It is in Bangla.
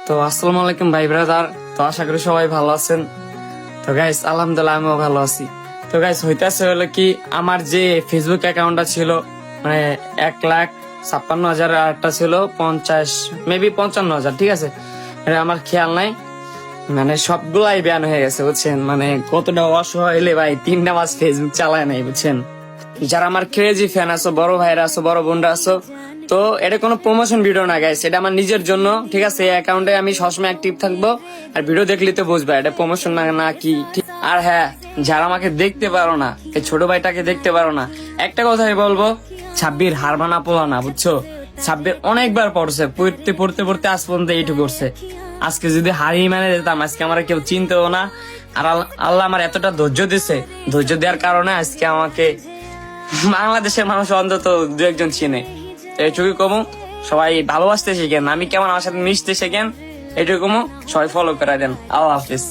তো আসসালামু আলাইকুম ভাই ব্রাদার। তো আশা করি সবাই ভালো আছেন। তো গাইস আলহামদুলিল্লাহ আমিও ভালো আছি। তো গাইস হইতাছে হলো কি, আমার যে ফেসবুক অ্যাকাউন্টটা ছিল মানে 1,56,000, আর একটা ছিল 50 মেবি 55,000, ঠিক আছে, এটা আমার খেয়াল নাই। মানে সবগুলাই ব্যান হয়ে গেছে বুঝছেন। মানে কতটা অসহায় হইলে ভাই 3টা মাস ফেসবুক চালায় নাই বুঝছেন। যারা আমার ক্রেজি ফ্যান আছো, বড় ভাইরা আছো, বড় বোনরা আছো, তো এটা কোনো প্রমোশন ভিডিও না গাইস, এটা আমার নিজের জন্য, ঠিক আছে। এই অ্যাকাউন্টে আমি সবসময় অ্যাক্টিভ থাকবো, আর ভিডিও দেখলে তো বুঝবা এটা প্রমোশন না না কি। আর হ্যাঁ, যারা আমাকে দেখতে পারো না, এই ছোট ভাইটাকে দেখতে পারো না, একটা কথাই বলবো, ছাব্বির হার মানা পোলা না বুঝছো। ছাব্বির অনেকবার পড়ছে, পড়তে পড়তে পড়তে আজ পর্যন্ত এইটুকু করছে। আজকে যদি হারিয়ে মানে যেতাম, আজকে আমার কেউ চিনতেও না। আর আল্লাহ আমার এতটা ধৈর্য দিছে, ধৈর্য দেওয়ার কারণে আজকে আমাকে বাংলাদেশের মানুষ অন্তত 2-1 জন চিনে। এইটুকু কমু, সবাই ভালোবাসতে শেখেন, আমি কেমন আমার সাথে মিশতে শেখেন, এইটুকু কমু, সবাই ফলো করে দেন। আল্লাহ হাফিজ।